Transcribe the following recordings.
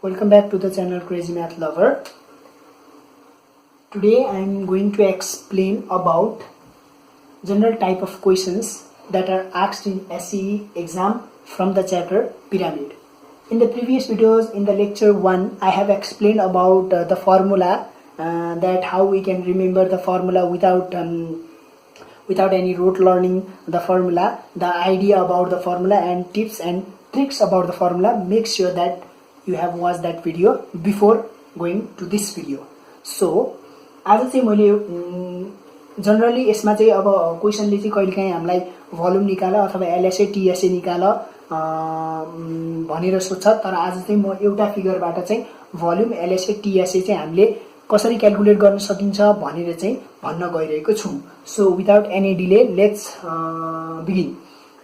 Welcome back to the channel Crazy Math Lover. Today I am going to explain about general type of questions that are asked in SCE exam from the chapter Pyramid. In the previous videos, in the lecture 1, I have explained about the formula, that how we can remember the formula without any rote learning the formula, the idea about the formula and tips and tricks about the formula. Make sure that you have watched that video before going to this video. So आज चाहिँ मैले generally यसमा चाहिँ अब क्वेशनले चाहिँ कहिलेकाहीँ हामीलाई volume निकाल अथवा एलएसए टीएसए निकाल भनेर सोध्छ, तर आज चाहिँ म एउटा फिगरबाट चाहिँ भोल्युम एलएसए टीएसए चाहिँ हामीले कसरी क्याल्कुलेट गर्न सकिन्छ भनेर चाहिँ भन्न गइरहेको छु। So without any delay let's begin.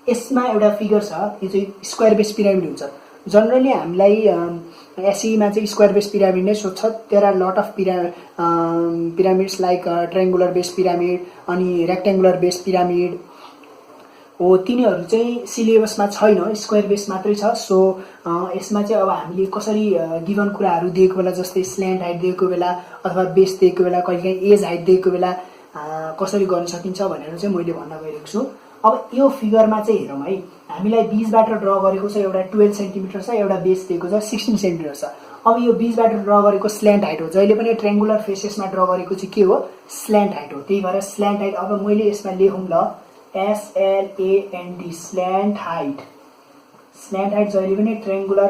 यसमा एउटा फिगर छ, यो चाहिँ स्क्वायर बेस पिरामिड हुन्छ। जनरली हामीलाई एसईमा चाहिँ स्क्वायर बेस पिरामिड नै सोध्छ। There are lot of pyramids like triangular base pyramid अनि रेक्टेंगुलर बेस पिरामिड हो, तिनीहरू चाहिँ सिलेबसमा छैन, स्क्वायर बेस मात्रै छ। सो यसमा चाहिँ अब हामीले कसरी गिभन कुराहरू दिएको बेला, जस्तै स्ल्यान्ट हाइट दिएको बेला अथवा बेस दिएको बेला, कहिलेकाहीँ एज हाइट दिएको बेला कसरी गर्न सकिन्छ भनेर चाहिँ मैले भन्न गइरहेको छु। अब यो फिगरमा चाहिँ हेरौँ है, हामीलाई बीचबाट ड्र गरेको छ एउटा 12 सेन्टिमिटर छ, एउटा बेस दिएको छ 16 सेन्टिमिटर छ। अब यो बीचबाट ड्र गरेको स्ल्यान्ट हाइट हो। जहिले पनि ट्रायंगुलर फेसेसमा ड्र गरेको चाहिँ के हो, स्ल्यान्ट हाइट हो। त्यही भएर स्ल्यान्ट हाइट अब मैले यसमा लेखौँ ल, SLANT slant height. Slant height जहिले पनि ट्रायंगुलर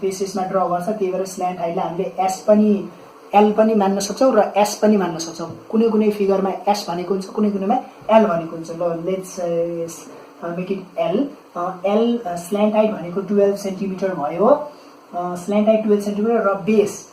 फेसेसमा ड्र गर्छ, त्यही भएर स्ल्यान्ट हाइटलाई हामीले एस पनि एल पनि मान्न सक्छौँ र एस पनि मान्न सक्छौँ। कुनै कुनै फिगरमा एस भनेको हुन्छ, कुनै कुनैमा एल भनेको हुन्छ। ल let's make it L. L slant height भनेको 12 सेन्टिमिटर भयो। स्ल्यान्ट हाइट 12 सेन्टिमिटर र बेस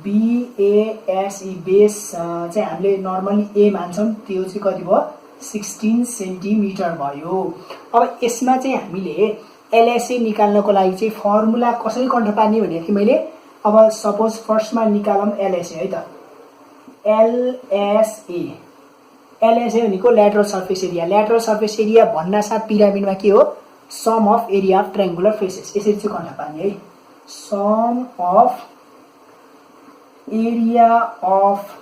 BASE बेस चाहिँ हामीले नर्मली ए मान्छौँ, त्यो चाहिँ कति भयो 16 सेन्टिमिटर भयो। अब यसमा चाहिँ हामीले एलएसए निकाल्नको लागि चाहिँ फर्मुला कसरी कन्ट्रोल पार्ने भनेको थिएँ मैले। अब सपोज फर्स्टमा निकालौँ एलएसए है त। एलएसए भनेको lateral surface area. Lateral surface area भन्नासाथ पिरामिडमा के हो, sum of area of triangular faces. यसरी चाहिँ कन्ट्रोल पार्ने है, sum of area of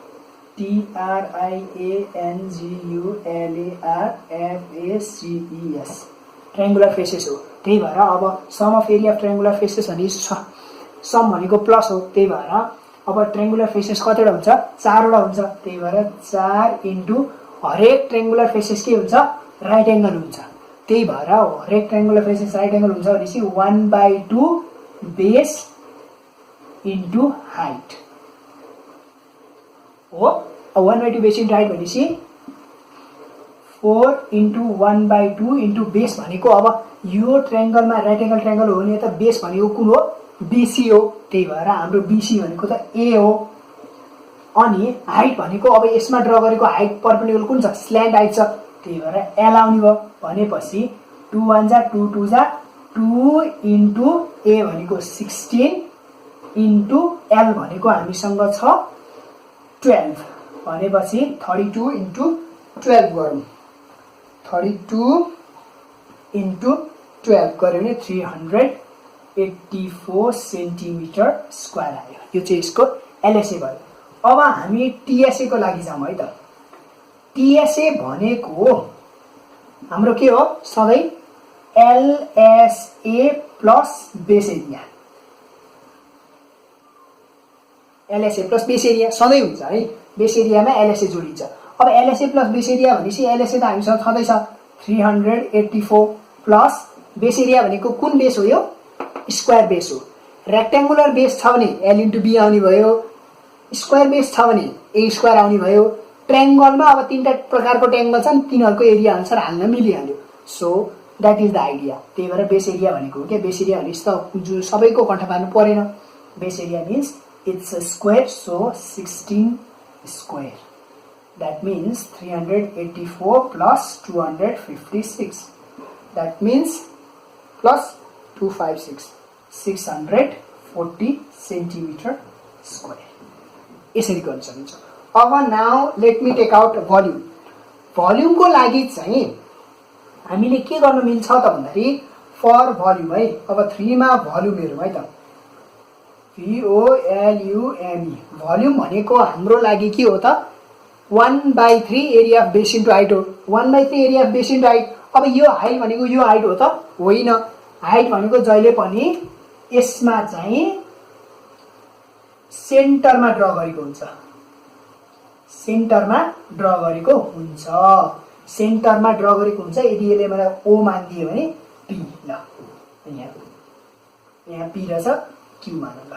TRIANGULARFACES triangular faces हो। त्यही भएर अब sum of area of triangular faces भने सम भनेको प्लस हो। त्यही भएर अब ट्रायंगुलर फेसेस कतिवटा हुन्छ, 4वटा हुन्छ। त्यही भएर 4 इन्टु हरेक ट्रायंगुलर फेसेस के हुन्छ, राइट एंगल हुन्छ। त्यही भएर हरेक ट्रायंगुलर फेसेस राइट एंगल हुन्छ भनेपछि 1/2 बेस इन्टु हाइट हो। 1/2 बेस इन्टु हाइट भनेपछि 4 इन्टु 1/2 इन्टु बेस भनेको अब यो ट्रायंगलमा राइट एंगल ट्रायंगल हो भने त बेस भनेको कुन हो, BC हो। त्यही भएर हाम्रो BC भनेको त A हो। अनि हाइट भनेको अब यसमा ड्र गरेको हाइट परपेन्डिकुलर कुन छ, स्ल्यान्ट हाइट छ। त्यही भएर L आउने भयो। भनेपछि 2 1 जा 2 2 जा 2 इन्टु A भनेको 16 इन्टु L भनेको हामीसँग छ 12। भनेपछि 32 इन्टु 12 गरौँ। 32 इन्टु 12 गऱ्यो भने 384 सेन्टिमिटर स्क्वायर आयो। यो चाहिँ यसको एलएसए भयो। अब हामी टीएसए को लागि जाउँ है त। टीएसए भनेको हाम्रो के हो, सधैँ LSA plus base area. LSA plus base area सधैँ हुन्छ है, बेस एरियामा एलएसए जोडिन्छ। अब एलएसए प्लस बेस एरिया भनेपछि एलएसए त हामीसँग छँदै छ 384 प्लस बेस एरिया भनेको कुन बेस हो, यो स्क्वायर बेस हो। रेक्टेंगुलर बेस छ भने L इन्टु B आउने भयो, स्क्वायर बेस छ भने A स्क्वायर आउने भयो। ट्रायंगलमा अब 3टा प्रकारको ट्रायंगल छन्, तिनीहरूको एरिया अनुसार हाल्न मिलिहाल्यो। So that is the idea. त्यही भएर बेस एरिया भनेको के, बेस एरिया भनेपछि त जो सबैको कन्ट्रोल पार्नु परेन। Base area means it's a square, so 16 square. That means 384 plus 256, that means plus 256 640 centimetre square. यसरी गर्न सकिन्छ। अब now let me take out volume. भोल्युमको लागि चाहिँ हामीले के गर्न मिल्छ त भन्दाखेरि फर भोल्युम है। अब 3 मा भोल्युम हेरौँ है त। VOLUME भोल्युम भनेको हाम्रो लागि के हो त 1/3 area of base into height हो 1/3 area of base into height अब यो हाइट भनेको यो हाइट हो त होइन हाइट भनेको जहिले पनि यसमा चाहिँ सेन्टरमा ड्र गरेको हुन्छ सेन्टरमा ड्र गरेको हुन्छ सेन्टरमा ड्र गरेको हुन्छ यदि यसले मलाई O मानिदियो भने P ल यहाँ P रहेछ Q मान ल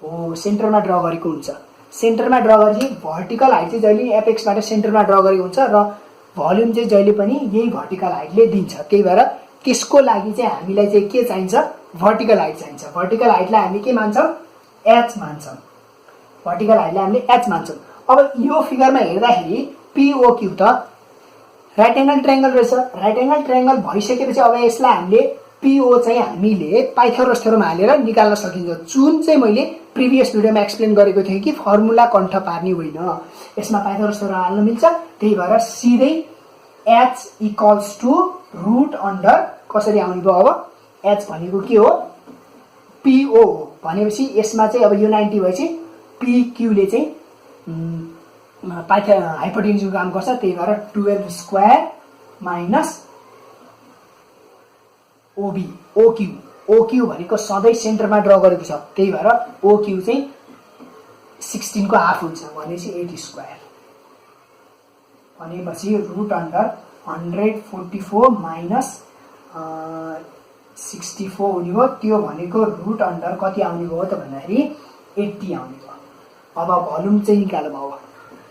हो सेन्टरमा ड्र गरेको हुन्छ सेन्टरमा ड्र गरेपछि भर्टिकल हाइट चाहिँ जहिले एपेक्सबाट सेन्टरमा ड्र गरेको हुन्छ र भोल्युम चाहिँ जहिले पनि यही भर्टिकल हाइटले दिन्छ त्यही भएर त्यसको लागि चाहिँ हामीलाई चाहिँ के चाहिन्छ भर्टिकल हाइट चाहिन्छ भर्टिकल हाइटलाई हामीले के मान्छौँ h मान्छौँ भर्टिकल हाइटलाई हामीले h मान्छौँ अब यो फिगरमा हेर्दाखेरि POQ त राइट एङ्गल ट्रायंगल रहेछ राइट एङ्गल ट्रायंगल भइसकेपछि अब यसलाई हामीले PO चाहिँ हामीले पाइथागोरस थ्योरम हालेर निकाल्न सकिन्छ जुन चाहिँ मैले प्रिभियस भिडियोमा एक्सप्लेन गरेको थिएँ कि फर्मुला कण्ठ पार्ने होइन यसमा पाइथागोरस थ्योरम हाल्न मिल्छ त्यही भएर सिधै h equals to root under कसरी आउने भयो अब h भनेको के हो PO हो भनेपछि यसमा चाहिँ अब यो 90 भएपछि PQ ले चाहिँ हाइपोटेन्युजको काम गर्छ त्यही भएर 12 स्क्वायर माइनस OQ भनेको सधैँ सेन्टरमा ड्र गरेको छ त्यही भएर OQ चाहिँ 16 को हाफ हुन्छ भनेपछि 8 स्क्वायर भनेपछि रुट अन्डर 144 माइनस 64 हुने भयो त्यो भनेको रुट अन्डर कति आउने भयो त भन्दाखेरि 80 आउने भयो अब भोल्युम चाहिँ निकाल्नु भयो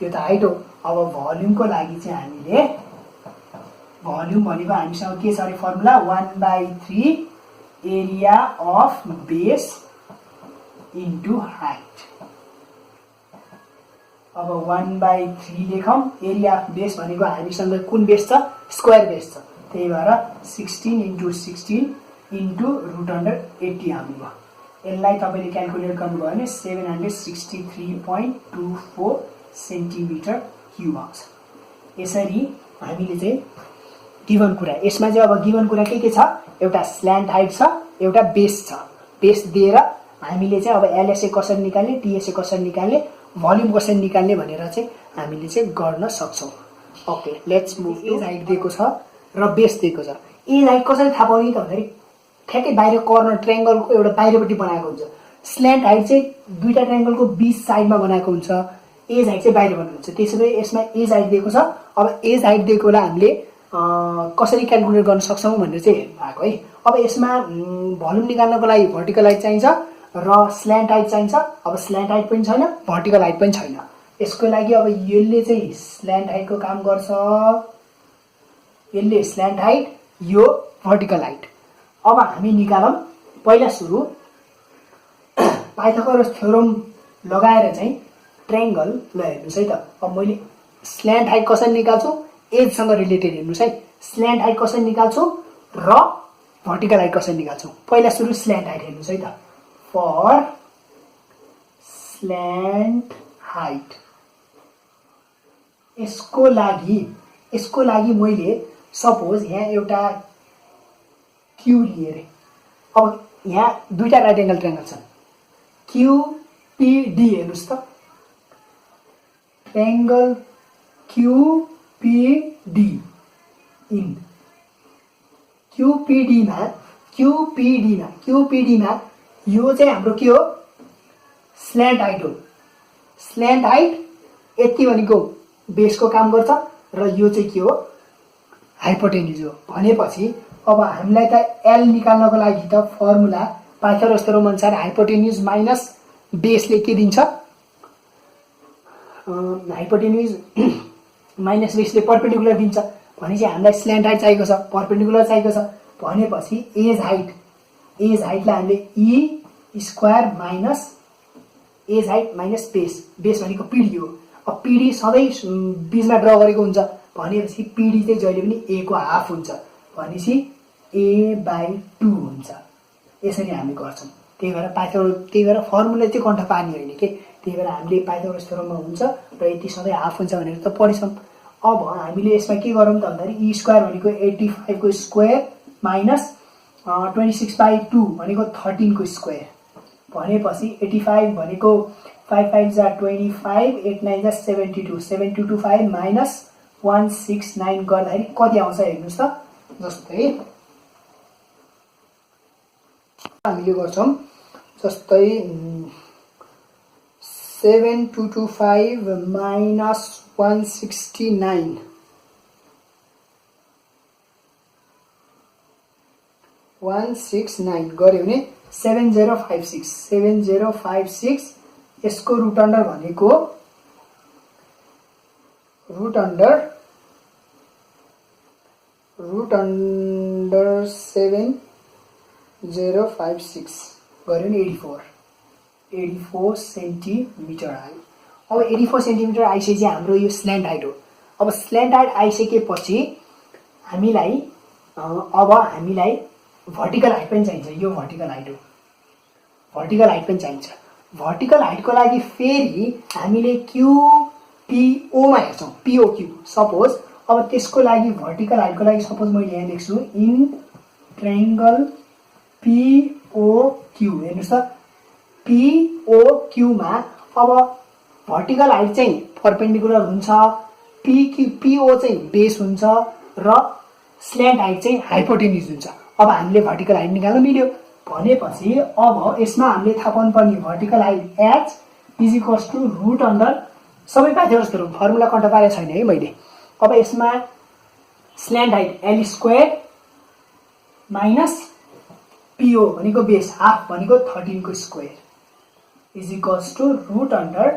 यो त हाइट हो अब भोल्युमको लागि चाहिँ हामीले भोल्युम भनेको हामीसँग के छ अरे formula 1/3 area of base into height अब 1/3 लेखौँ एरिया अफ बेस भनेको हामीसँग कुन बेस छ स्क्वायर बेस छ त्यही भएर 16 इन्टु 16 इन्टु रुट अन्डर 80 आउने भयो यसलाई तपाईँले क्यालकुलेट गर्नुभयो भने 763.24 सेन्टिमिटर क्युब आउँछ यसरी हामीले चाहिँ गिभन कुरा यसमा चाहिँ अब गिभन कुरा के छ एउटा स्ल्यान्ट हाइट छ एउटा बेस छ बेस दिएर हामीले चाहिँ अब एलएसए कसरी निकाल्ने टीएसए कसरी निकाल्ने भोल्युम कसरी निकाल्ने भनेर चाहिँ हामीले चाहिँ गर्न सक्छौँ okay let's move to height दिएको छ र बेस दिएको छ एज हाइट कसरी थाहा पाउने त भन्दाखेरि ठ्याक्कै बाहिर कर्नर ट्रायंगलको एउटा बाहिरपट्टि बनाएको हुन्छ स्ल्यान्ट हाइट चाहिँ दुईटा ट्रायंगलको बीच साइडमा बनाएको हुन्छ एज हाइट चाहिँ बाहिर बनाएको हुन्छ त्यसैले यसमा एज हाइट दिएको छ अब एज हाइट दिएकोलाई हामीले कसरी क्यालकुलेट गर्न सक्छौँ भनेर चाहिँ हेर्नु भएको है अब यसमा भोल्युम निकाल्नको लागि भर्टिकल हाइट चाहिन्छ र स्ल्यान्ट हाइट चाहिन्छ अब स्ल्यान्ट हाइट पनि छैन भर्टिकल हाइट पनि छैन यसको लागि अब यसले चाहिँ स्ल्यान्ट हाइटको काम गर्छ यसले स्ल्यान्ट हाइट यो भर्टिकल हाइट अब हामी निकालौँ पहिला सुरु पाइथागोरस थ्योरम लगाएर चाहिँ ट्रायंगल ल हेर्नुस् है त अब मैले स्ल्यान्ट हाइट कसरी निकाल्छु एजसँग रिलेटेड हेर्नुस् है स्ल्यान्ट हाइट कसरी निकाल्छु र भर्टिकल हाइट कसरी निकाल्छु पहिला सुरु स्ल्यान्ट हाइट हेर्नुस् है त फर स्ल्यान्ट हाइट यसको लागि मैले सपोज यहाँ एउटा क्यू लिए रे अब यहाँ दुईटा राइट एंगल ट्रायंगल छन् QPD हेर्नुस् त ट्रायंगल QPD इन QPD मा यो चाहिँ हाम्रो के हो स्ल्यान्ट हाइट हो स्ल्यान्ट हाइट यति भनेको बेसको काम गर्छ र यो चाहिँ के हो हाइपोटेन्युज हो भनेपछि अब हामीलाई त एल निकाल्नको लागि त फर्मुला पाइथागोरस थ्योरम अनुसार हाइपोटेन्युज माइनस बेसले के दिन्छ हाइपोटेन्युज माइनस बेसले परपेन्डिकुलर दिन्छ भनेपछि हामीलाई स्ल्यान्ट हाइट चाहिएको छ परपेन्डिकुलर चाहिएको छ भनेपछि एज हाइटलाई हामीले e square minus edge height minus base भनेको पिडी हो अब पिडी सधैँ बीचमा ड्र गरेको हुन्छ भनेपछि पिडी चाहिँ जहिले पनि ए को हाफ हुन्छ भनेपछि A/2 हुन्छ यसरी हामी गर्छौँ त्यही भएर फर्मुला चाहिँ कण्ठ पार्ने होइन के त्यही भएर हामीले पाइथागोरस थ्योरममा हुन्छ र यति सधैँ हाफ हुन्छ भनेर त पढ्छौँ अब हामीले यसमा के गरौँ त भन्दाखेरि ई स्क्वायर भनेको 85 को स्क्वायर माइनस 26/2 भनेको 13 को स्क्वायर भनेपछि 85 भनेको 5 5 जा 25 8 9 जा 72 7225 माइनस 169 गर्दाखेरि कति आउँछ हेर्नुस् त। जस्तै हामीले गर्छौं जस्तै 7225 माइनस 169 169 गर्यो भने 7056 यसको रुट अन्डर भनेको रुट अन्डर 7056 गर्यो भने 84 सेन्टिमिटर आयो। अब 84 सेन्टिमिटर आइसकेपछि हाम्रो यो स्ल्यान्ट हाइट हो। अब स्ल्यान्ट हाइट आइसकेपछि हामीलाई भर्टिकल हाइट पनि चाहिन्छ। यो भर्टिकल हाइट हो, भर्टिकल हाइट पनि चाहिन्छ। भर्टिकल हाइटको लागि फेरि हामीले QPO मा हेर्छौं, POQ सपोज। अब त्यसको लागि भर्टिकल हाइटको लागि सपोज मैले यहाँ लेख्छु इन ट्रायंगल POQ। हेर्नुस् त POQ मा अब भर्टिकल हाइट चाहिँ परपेन्डिकुलर हुन्छ, PO चाहिँ बेस हुन्छ र स्ल्यान्ट हाइट चाहिँ हाइपोटेन्युज हुन्छ। अब हामीले भर्टिकल हाइट निकाल्न मिल्यो भनेपछि अब यसमा हामीले थाहा पाउनुपर्ने vertical height h is equals to root under सबै पाथ्यो जस्तो फर्मुला कन्ट पारेको छैन है मैले। अब यसमा slant height l square minus PO भनेको बेस हाफ भनेको 13 को square is equals to root under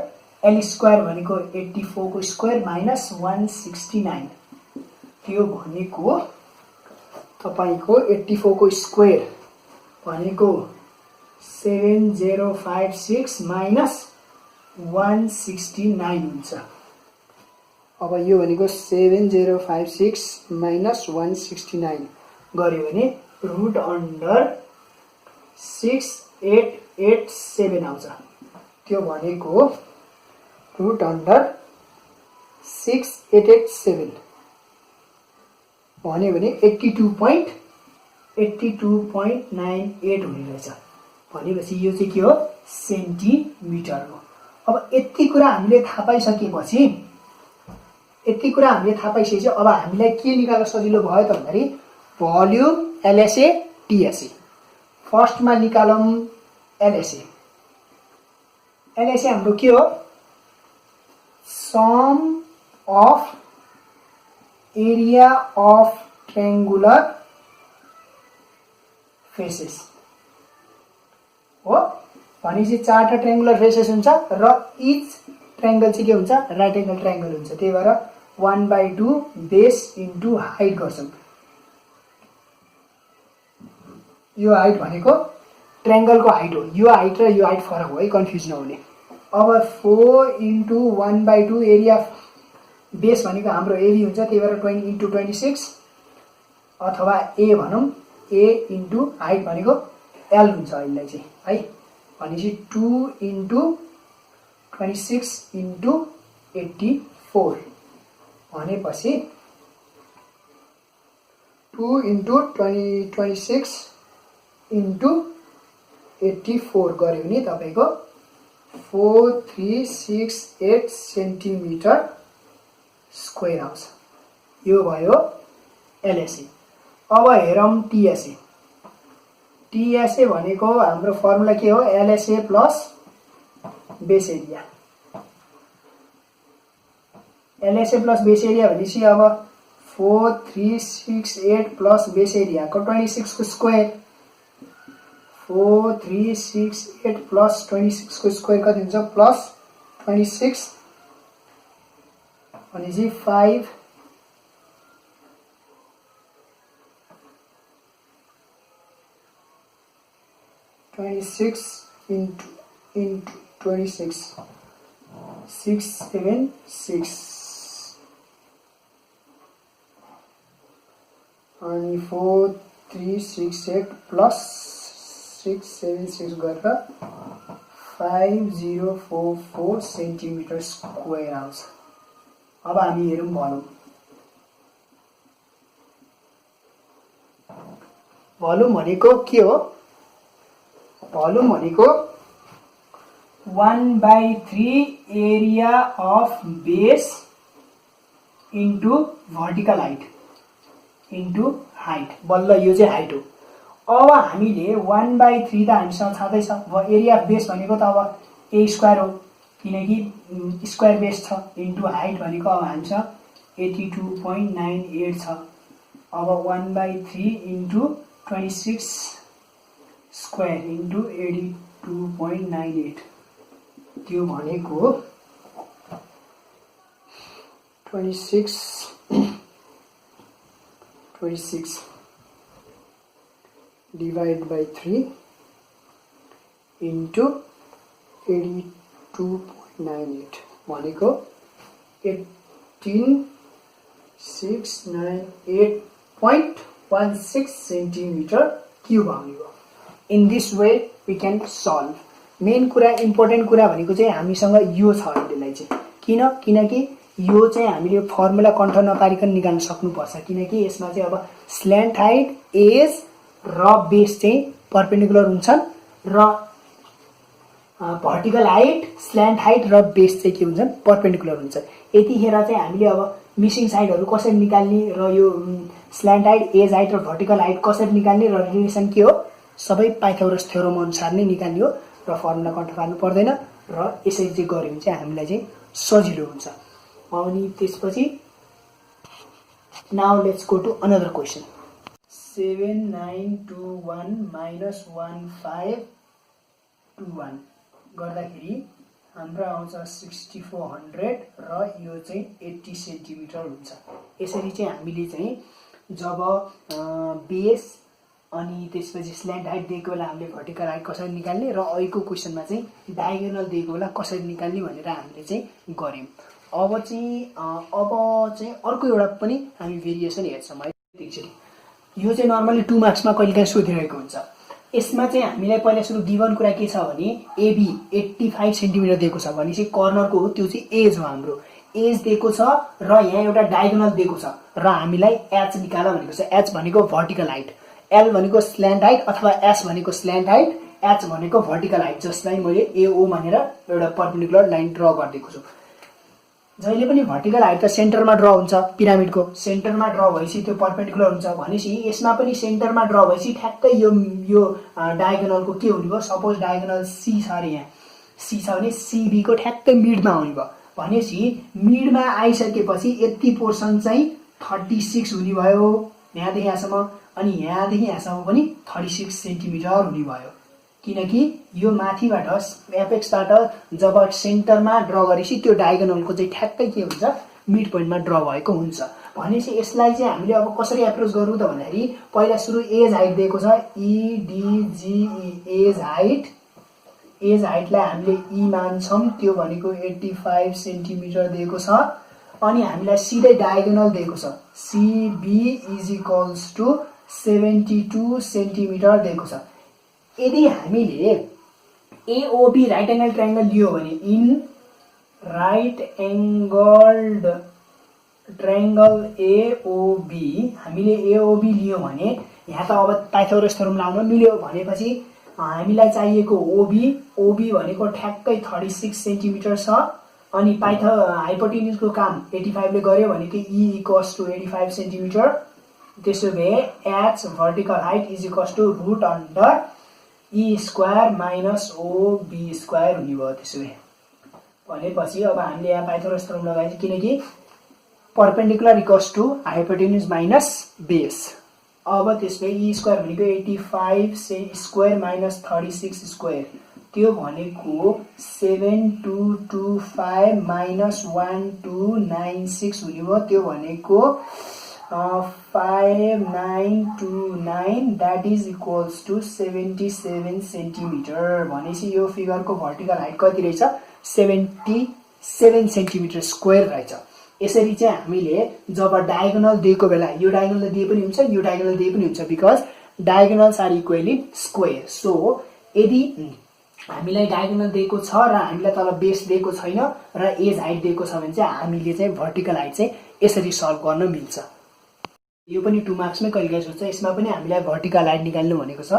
l square भनेको 84 को स्क्वायर माइनस 169। त्यो भनेको तपाईको 84 को स्क्वायर भनेको 7056 माइनस 169 हुन्छ। अब यो भनेको 7056 माइनस 169 गर्यो भने रुट अन्डर 6887 आउँछ। त्यो भनेको रुट अन्डर 6887 भन्यो भने 82.98 हुने रहेछ। भनेपछि यो चाहिँ के हो सेन्टिमिटर हो। अब यति कुरा हामीले थाहा पाइसकेपछि अब हामीलाई के निकाल्न सजिलो भयो त भन्दाखेरि भोल्युम LSA TSA। फर्स्टमा निकालौं LSA। LSA हाम्रो के हो sum of area of triangular faces हो। भनेपछि चारवटा ट्रायंगुलर फेसेस हुन्छ र इच ट्रायंगल चाहिँ के हुन्छ राइट एंगल ट्रायंगल हुन्छ। त्यही भएर 1/2 बेस इन्टु हाइट गर्छौं। यो हाइट भनेको ट्रायंगलको हाइट हो। यो हाइट र यो हाइट फरक हो है, कन्फ्युज नहुने। अब 4 इन्टु 1/2 एरिया बेस भनेको हाम्रो एबी हुन्छ। त्यही भएर 20 इन्टु 26 अथवा ए भनौं ए इन्टु हाइट भनेको एल हुन्छ यसलाई चाहिँ है। भनेपछि 2 इन्टु 26 इन्टु 84 भनेपछि 2 इन्टु 26 इन्टु 84 गर्यो भने तपाईको 4368 सेन्टिमिटर स्क्वायर आउँछ। यो भयो LSA। अब हेरौं TSA। TSA भनेको हाम्रो फर्मुला के हो LSA plus base area. LSA plus base area भनेपछि अब 4368 प्लस बेस एरिया को 26 को स्क्वायर 4368 प्लस 26 को स्क्वायर कति हुन्छ प्लस 26 भनेपछि 5 26 into 26 676 अनि 4368 प्लस 676 गरेर 5044 सेन्टिमिटर स्क्वायर आउँछ। अब हामी हेरौं भोल्युम भनेको के हो। भोल्युम भनेको 1/3 area of base into vertical height into height. बल्ल यो चाहिँ हाइट हो। अब हामीले 1/3 त हामीसँग छँदैछ। अब एरिया अफ बेस भनेको त अब ए स्क्वायर हो, किनकि स्क्वायर बेस छ, इन्टु हाइट भनेको अब हामीसँग 82.98 छ। अब 1/3 इन्टु 26 स्क्वायर इन्टु 82.98 त्यो भनेको 26 डिवाइड बाई 3 इन्टु 82.98 भनेको 18698.16 सेन्टिमिटर क्युब आउने भयो। In this way we can solve. Main कुरा इम्पोर्टेन्ट कुरा भनेको चाहिँ हामीसँग यो छ अहिलेलाई चाहिँ, किनकि यो चाहिँ हामीले फर्मुला कन्ठ नपारिकन निकाल्न सक्नुपर्छ, किनकि यसमा चाहिँ अब स्ल्यान्ट हाइट, एज र बेस चाहिँ परपेन्डिकुलर हुन्छन् र भर्टिकल हाइट, स्ल्यान्ट हाइट र बेस चाहिँ के हुन्छन्, परपेन्डिकुलर हुन्छ। यतिखेर चाहिँ हामीले अब मिसिङ साइडहरू कसरी निकाल्ने र यो स्ल्यान्ट हाइट, एज हाइट र भर्टिकल हाइट कसरी निकाल्ने र रिलेसन के हो सबै पाइथागोरस थ्योरम अनुसार नै निकाल्ने हो र फर्मुला कन्ठ पार्नु पर्दैन र यसरी चाहिँ गऱ्यो भने चाहिँ हामीलाई चाहिँ सजिलो हुन्छ। अनि त्यसपछि now let's go to another question. 7921 minus 1521 गर्दाखेरि हाम्रो आउँछ 6400 र यो चाहिँ 80 सेन्टिमिटर हुन्छ। यसरी चाहिँ हामीले चाहिँ जब बेस अनि त्यसपछि स्ल्यान्ट हाइट दिएको बेला हामीले भर्टिकल हाइट कसरी निकाल्ने र अहिलेको क्वेसनमा चाहिँ डायगोनल दिएको बेला कसरी निकाल्ने भनेर हामीले चाहिँ गऱ्यौँ। अब चाहिँ अर्को एउटा पनि हामी भेरिएसन हेर्छौँ है एकचोटि। यो चाहिँ नर्मली 2 मार्क्समा कहिलेकाहीँ सोधिरहेको हुन्छ। यसमा चाहिँ हामीलाई पहिला सुरु गिभन कुरा के छ भने एबी 85 सेन्टिमिटर दिएको छ भनेपछि कर्नरको हो, त्यो चाहिँ एज हो, हाम्रो एज दिएको छ र यहाँ एउटा डायगोनल दिएको छ र हामीलाई एच निकाल भनेको छ। एच भनेको भर्टिकल हाइट, एल भनेको स्ल्यान्ट हाइट अथवा एस भनेको स्ल्यान्ट हाइट, एच भनेको भर्टिकल हाइट, जसलाई मैले एओ भनेर एउटा परपेन्डिकुलर लाइन ड्र गरिदिएको छु। जहिले पनि भर्टिकल हाइट त सेन्टरमा ड्र हुन्छ, पिरामिडको सेन्टरमा ड्र भएपछि त्यो परपेन्डिकुलर हुन्छ भनेपछि यसमा पनि सेन्टरमा ड्र भएपछि ठ्याक्कै यो डायगोनलको के हुने भयो, सपोज डायगोनल सी छ अरे, यहाँ सी छ भने सिबीको ठ्याक्कै मिडमा आउने भयो भनेपछि मिडमा आइसकेपछि यति पोर्सन चाहिँ 36 हुने भयो यहाँदेखि यहाँसम्म, अनि यहाँदेखि यहाँसम्म पनि 36 सेन्टिमिटर हुने भयो, किनकि यो माथिबाट एपेक्सबाट जब सेन्टरमा ड्र गरेपछि त्यो डायगोनलको चाहिँ ठ्याक्कै के हुन्छ, मिड पोइन्टमा ड्र भएको हुन्छ। भनेपछि यसलाई चाहिँ हामीले अब कसरी एप्रोच गरौँ त भन्दाखेरि पहिला सुरु एज हाइट दिएको छ इडिजिई, एज हाइटलाई हामीले ई मान्छौँ, त्यो भनेको 85 सेन्टिमिटर दिएको छ। अनि हामीलाई सिधै डायगोनल दिएको छ सिबी इज इक्वल्स टु 72 सेन्टिमिटर दिएको छ। यदि हामीले एओबी राइट एङ्गल ट्रायङ्गल लियो भने in right angled triangle AOB हामीले एओबी लियो भने यहाँ त अब पाइथागोरस थ्योरम लाउन मिल्यो भनेपछि हामीलाई चाहिएको ओबी भनेको ठ्याक्कै 36 सेन्टिमिटर छ। अनि हाइपोटेन्युजको काम 85 ले गर्यो भनेको ई इक्वल्स टु 85 सेन्टिमिटर। त्यसो भए H vertical height is equals to root under E square minus OB square हुने भयो। त्यसो भए भनेपछि अब हामीले यहाँ पाइथागोरस थ्योरम लगाएछ, किनकि perpendicular equals to hypotenuse minus base. अब त्यसो भए ई स्क्वायर भनेको 85 स्क्वायर माइनस 36 स्क्वायर, त्यो भनेको 7225 माइनस 1296 हुने भयो, त्यो भनेको 5929 that is equals to 77 centimetre. भनेपछि यो फिगरको भर्टिकल हाइट कति रहेछ, 77 सेन्टिमिटर स्क्वायर रहेछ। यसरी चाहिँ हामीले जब डायगोनल दिएको बेला यो डायगोनल दिए पनि हुन्छ, यो डायगोनल दिए पनि हुन्छ, because diagonals are equal in square. So यदि हामीलाई डायगोनल दिएको छ र हामीलाई तल बेस दिएको छैन र एज हाइट दिएको छ भने चाहिँ हामीले चाहिँ भर्टिकल हाइट चाहिँ यसरी सल्भ गर्न मिल्छ। यो पनि 2 मार्क्समै कहिलेकाहीँ सोध्छ। यसमा पनि हामीलाई भर्टिकल हाइट निकाल्नु भनेको छ।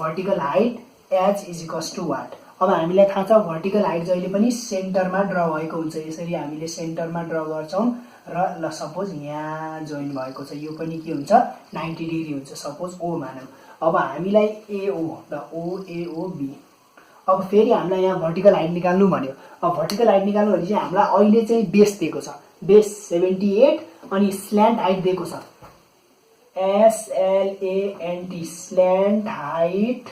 Vertical height H is equals to what. अब हामीलाई थाहा छ भर्टिकल हाइट जहिले पनि सेन्टरमा ड्र भएको हुन्छ। यसरी हामीले सेन्टरमा ड्र गर्छौँ र ल सपोज यहाँ जोइन भएको छ, यो पनि के हुन्छ 90 डिग्री हुन्छ, सपोज ओ मानौँ। अब हामीलाई एओ ल ओएओबी, अब फेरि हामीलाई यहाँ भर्टिकल हाइट निकाल्नु भन्यो। अब भर्टिकल हाइट निकाल्नु भने चाहिँ हामीलाई अहिले चाहिँ बेस दिएको छ, बेस 78 अनि स्ल्यान्ट हाइट दिएको छ SLANT slant height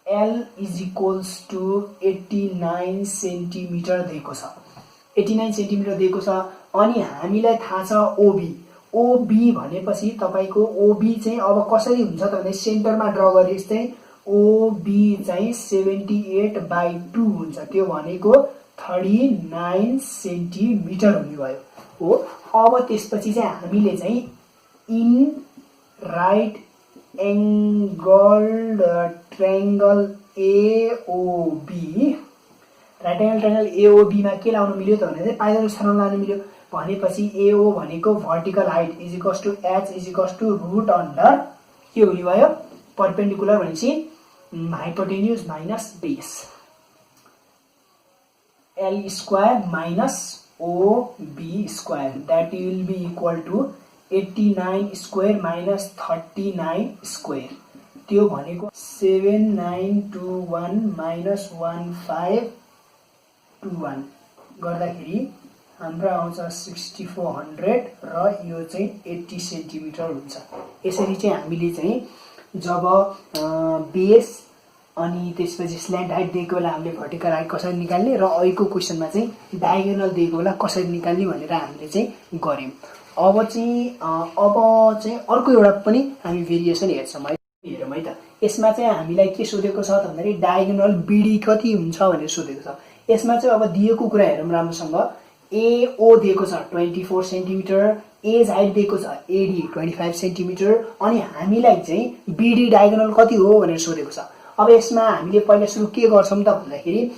L is equals to 89 centimetre दिएको छ, 89 सेन्टिमिटर दिएको छ। अनि हामीलाई थाहा छ ओबी, ओबी भनेपछि तपाईको ओबी चाहिँ अब कसरी हुन्छ त भने सेन्टरमा ड्र गरेपछि चाहिँ ओबी चाहिँ 78/2 हुन्छ, त्यो भनेको 39 सेन्टिमिटर हुने भयो हो। अब त्यसपछि चाहिँ हामीले चाहिँ in right angled triangle AOB, right angle triangle AOB मा के लाउनु मिल्यो त भने चाहिँ पाइथागोरस थ्योरम लाउनु मिल्यो। भनेपछि एओ भनेको vertical height is equals to H is equals to root under के हुने भयो परपेन्डिकुलर भनेपछि hypotenuse minus base L square minus OB square, that will be equal to 89 square minus 39 square, त्यो भनेको 7921 माइनस 1521 गर्दाखेरि हाम्रो आउँछ 6400 र यो चाहिँ 80 सेन्टिमिटर हुन्छ। यसरी चाहिँ हामीले चाहिँ जब बेस अनि त्यसपछि स्ल्यान्ट हाइट दिएको बेला हामीले भर्टिकल हाइट कसरी निकाल्ने र अहिलेको क्वेसनमा चाहिँ डायगोनल दिएको बेला कसरी निकाल्ने भनेर हामीले चाहिँ गर्यौं। अब चाहिँ अर्को एउटा पनि हामी भेरिएसन हेर्छौँ है, हेरौँ है त। यसमा चाहिँ हामीलाई के सोधेको छ भन्दाखेरि डायगोनल बीडी कति हुन्छ भनेर सोधेको छ। यसमा चाहिँ अब दिएको कुरा हेरौँ राम्रोसँग। एओ दिएको छ 24 सेन्टिमिटर, एज हाइट दिएको छ एडी 25 सेन्टिमिटर अनि हामीलाई चाहिँ बीडी डायगोनल कति हो भनेर सोधेको छ। अब यसमा हामीले पहिला सुरु के गर्छौं त भन्दाखेरि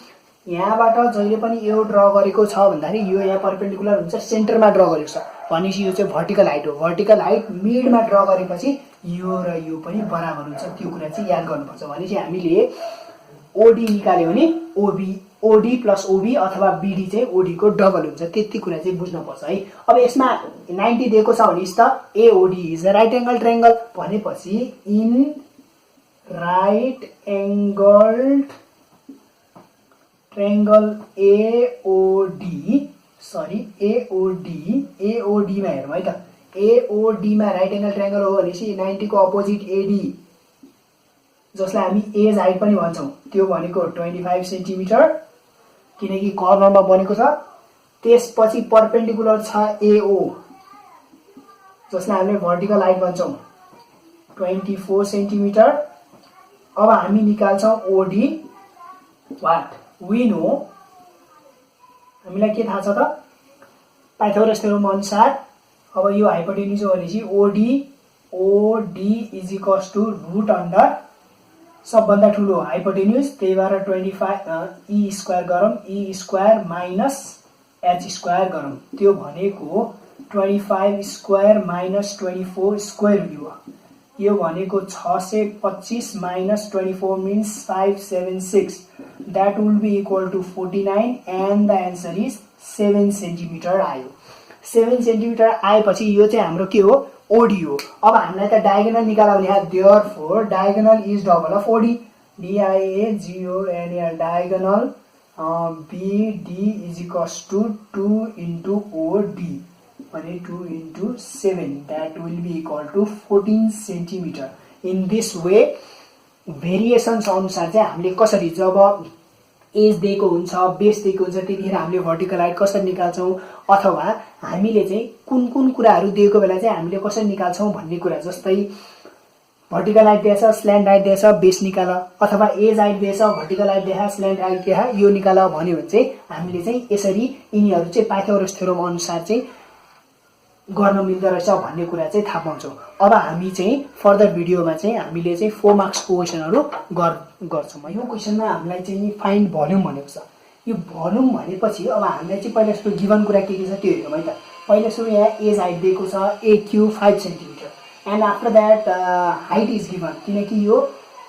यहाँबाट जहिले पनि यो ड्र गरेको छ भन्दाखेरि यो यहाँ परपेन्डिकुलर हुन्छ, सेन्टरमा ड्र गरेको छ भनेपछि यो चाहिँ भर्टिकल हाइट हो। भर्टिकल हाइट मिडमा ड्र गरेपछि यो र यो पनि बराबर हुन्छ, त्यो कुरा चाहिँ याद गर्नुपर्छ। भनेपछि हामीले ओडी निकाल्यो भने ओडी प्लस ओबी अथवा बीडी चाहिँ ओडी को डबल हुन्छ, त्यति कुरा चाहिँ बुझ्नुपर्छ है। अब यसमा 90 दिएको छ भने त AOD is a right angle triangle भनेपछि in right angled triangle AOD मा हेरौँ है त। एओडी मा राइट एंगल ट्रायंगल हो भनेपछि 90 को अपोजिट एडी जसलाई हामी एज हाइट पनि भन्छौं त्यो भनेको 25 सेन्टिमिटर किनकि कर्नरमा बनेको छ। त्यसपछि परपेन्डिकुलर छ एओ जसलाई हामीले भर्टिकल हाइट भन्छौं 24 सेन्टिमिटर। अब हामी निकाल्छौं ओडी, व्हाट वी नो, हामीलाई के थाहा छ त पाइथागोरस थ्योरम अनुसार अब यो हाइपोटेन्युज हो भनेपछि OD is equals to root under सबभन्दा ठुलो हाइपोटेन्युज, त्यही भएर 25 ई स्क्वायर गरौँ, E square minus H square गरौँ, त्यो भनेको 25 स्क्वायर माइनस 24 स्क्वायर हुने भयो। यो भनेको 625 minus 24 means 576, that will be equal to 49 and the answer is 7 centimetre आयो। 7 सेन्टिमिटर आएपछि यो चाहिँ हाम्रो के हो ओडी हो। अब हामीलाई त डायगोनल निकाल्नु भने therefore diagonal is double of OD, DIAGONAL diagonal BD is equals to 2 into OD भने 2 into 7, that will be equal to 14 centimetre. In this way variations अनुसार चाहिँ हामीले कसरी जब एज दिएको हुन्छ बेस दिएको हुन्छ त्यतिखेर हामीले भर्टिकल हाइट कसरी निकाल्छौं अथवा हामीले चाहिँ कुन कुन कुराहरू दिएको बेला चाहिँ हामीले कसरी निकाल्छौं भन्ने कुरा, जस्तै भर्टिकल हाइट दिएछ स्ल्यान्ट हाइट दिएछ बेस निकाल, अथवा एज हाइट दिएछ भर्टिकल हाइट दिएछ स्ल्यान्ट हाइट दिएछ यो निकाल भन्यो भने चाहिँ हामीले चाहिँ यसरी यिनीहरू चाहिँ पाइथागोरस थ्योरम अनुसार चाहिँ गर्न मिल्दो रहेछ भन्ने कुरा चाहिँ थाहा पाउँछौं। अब हामी चाहिँ फर्दर भिडियोमा चाहिँ हामीले चाहिँ 4 मार्क्सको क्वेशनहरु गर्छौं। यो क्वेशनमा हामीलाई चाहिँ फाइन्ड भोल्युम भनेको छ। यो भोल्युम भनेपछि अब हामीलाई चाहिँ पहिला सुरु गिवन कुरा के छ त्यो हेरौँ है त। पहिला सुरु यहाँ एज हाइट दिएको छ AQ 5 centimetre and after that height is given, किनकि यो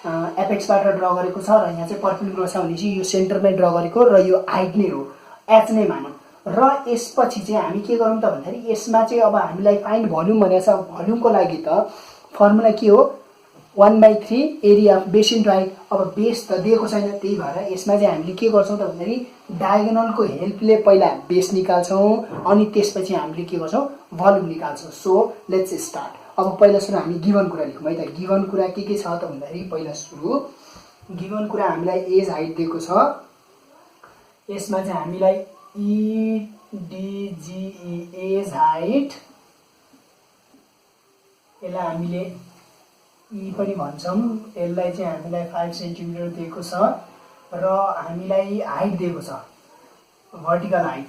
एपेक्सबाट ड्र गरेको छ र यहाँ चाहिँ पर्पेन्डिकुलर छ भनेपछि यो सेन्टरमै ड्र गरेको र यो हाइट नै हो, एच नै मानौँ। र यसपछि चाहिँ हामी के गरौँ त भन्दाखेरि यसमा चाहिँ अब हामीलाई फाइन्ड भल्युम भनेको छ। भल्युमको लागि त फर्मुला के हो, 1/3 area of base into height. अब बेस त दिएको छैन, त्यही भएर यसमा चाहिँ हामीले के गर्छौँ त भन्दाखेरि डायगोनलको हेल्पले पहिला बेस निकाल्छौँ अनि त्यसपछि हामीले के गर्छौँ भल्युम निकाल्छौँ। So let's start. अब पहिला सुरु हामी गिभन कुरा लेखौँ है त। गिभन कुरा के छ त भन्दाखेरि पहिला सुरु गिभन कुरा हामीलाई एज हाइट दिएको छ। यसमा चाहिँ हामीलाई EDGE एज हाइट, यसलाई हामीले ई पनि भन्छौँ, यसलाई चाहिँ हामीलाई 5 सेन्टिमिटर दिएको छ र हामीलाई हाइट दिएको छ भर्टिकल हाइट।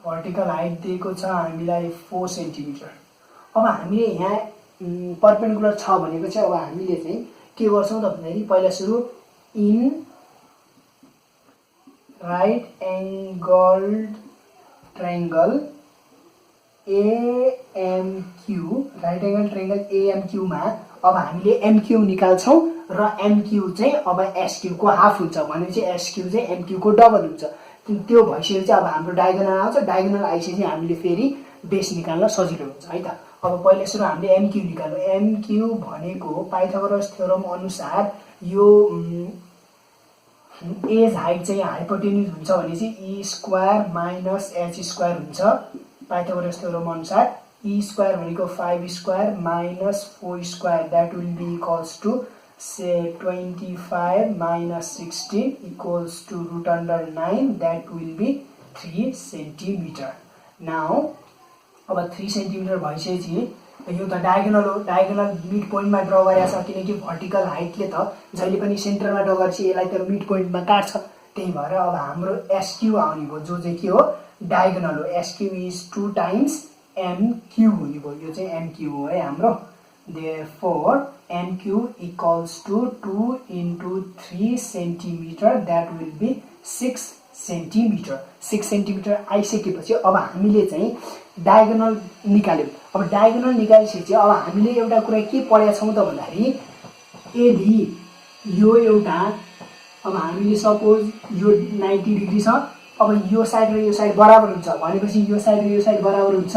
भर्टिकल हाइट दिएको छ हामीलाई 4 सेन्टिमिटर। अब हामीले यहाँ पर्पेन्डिकुलर छ भनेको चाहिँ अब हामीले चाहिँ के गर्छौँ त भन्दाखेरि पहिला सुरु in right angled triangle AMQ, right angle triangle AMQ मा अब हामीले MQ निकाल्छौँ र MQ चाहिँ अब SQ को हाफ हुन्छ भनेपछि SQ चाहिँ MQ को डबल हुन्छ। त्यो भइसकेपछि अब हाम्रो डायगोनल आउँछ। डायगोनल आइसकेपछि हामीले फेरि बेस निकाल्न सजिलो हुन्छ है त। अब पहिला सुरु हामीले MQ निकाल्नु। MQ भनेको पाइथागोरस थ्योरम अनुसार यो एज हाइट चाहिँ हाइपोटेन्युज हुन्छ भनेपछि E square minus H square हुन्छ पाइथागोरस थ्योरम अनुसार। E स्क्वायर भनेको 5 square minus 4 square, that will be equals to say 25 minus 16 equals to √9, that will be 3 centimetre. Now अब 3 सेन्टिमिटर भइसकेपछि यो त डायगोनल हो, डायगोनल मिड पोइन्टमा ड्र गरेको छ किनकि भर्टिकल हाइटले त जहिले पनि सेन्टरमा ड्र गरेपछि यसलाई त मिड पोइन्टमा काट्छ। त्यही भएर अब हाम्रो SQ आउने भयो जो चाहिँ के हो डायगोनल हो। SQ इज 2 टाइम्स MQ हुने भयो, यो चाहिँ MQ हो है हाम्रो। Therefore MQ equals to 2 × 3 centimetre, that will be 6 centimetre. 6 centimetre आइसकेपछि अब हामीले चाहिँ डायगोनल निकाल्यौँ। अब डायगोनल निकालिसकेपछि अब हामीले एउटा कुरा के पढेका छौँ त भन्दाखेरि यदि यो एउटा अब हामीले सपोज यो 90 डिग्री छ, अब यो साइड र यो साइड बराबर हुन्छ भनेपछि यो साइड र यो साइड बराबर हुन्छ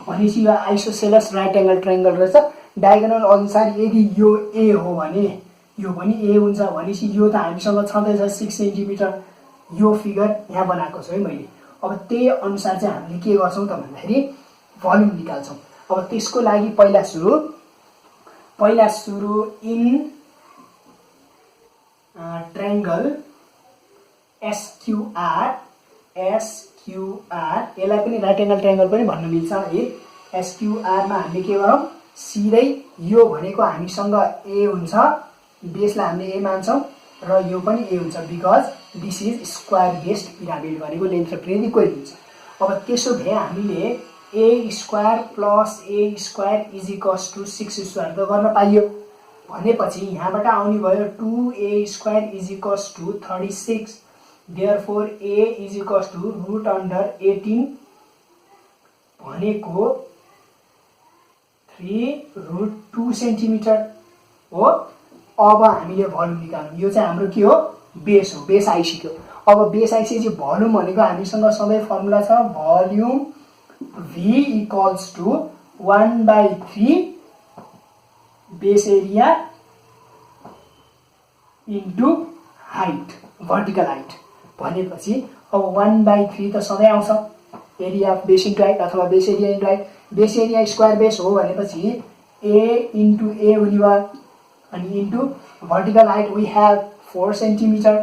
भनेपछि यो आइसोसेलस राइट एङ्गल ट्रायङ्गल रहेछ। डायगोनल अनुसार यदि यो A हो भने यो पनि A हुन्छ भनेपछि यो त हामीसँग छँदैछ 6 सेन्टिमिटर। यो फिगर यहाँ बनाएको छु है मैले। अब त्यही अनुसार चाहिँ हामीले के गर्छौँ त भन्दाखेरि भल्युम निकाल्छौँ। अब त्यसको लागि पहिला सुरु इन ट्रायङ्गल SQR, यसलाई पनि राइट एङ्गल ट्रायङ्गल पनि भन्न मिल्छ है। SQR मा हामीले के गरौँ सिधै यो भनेको हामीसँग A हुन्छ, बेसलाई हामीले A मान्छौँ र यो पनि A हुन्छ because this is square based pyramid भनेको लेन्थ र ब्रेथ इक्वल हुन्छ। अब त्यसो भए हामीले A square plus A square is equals to 6 square त गर्न पाइयो भनेपछि यहाँबाट आउने भयो 2A square is equals to 36। Therefore A is equals to √18 भनेको 3√2 सेन्टिमिटर हो। अब हामीले भल्युम निकाल्नु। यो चाहिँ हाम्रो के हो बेस हो, बेस आइसक्यो। अब बेस आइसकेपछि भल्युम भनेको हामीसँग सधैँ फर्मुला छ volume V equals to 1/3 base area into height, vertical height भनेपछि अब 1/3 त सधैँ आउँछ area of base into height अथवा base area into height. Base area square base हो भनेपछि A इन्टु A हुने भयो अनि into vertical height we have 4 centimetre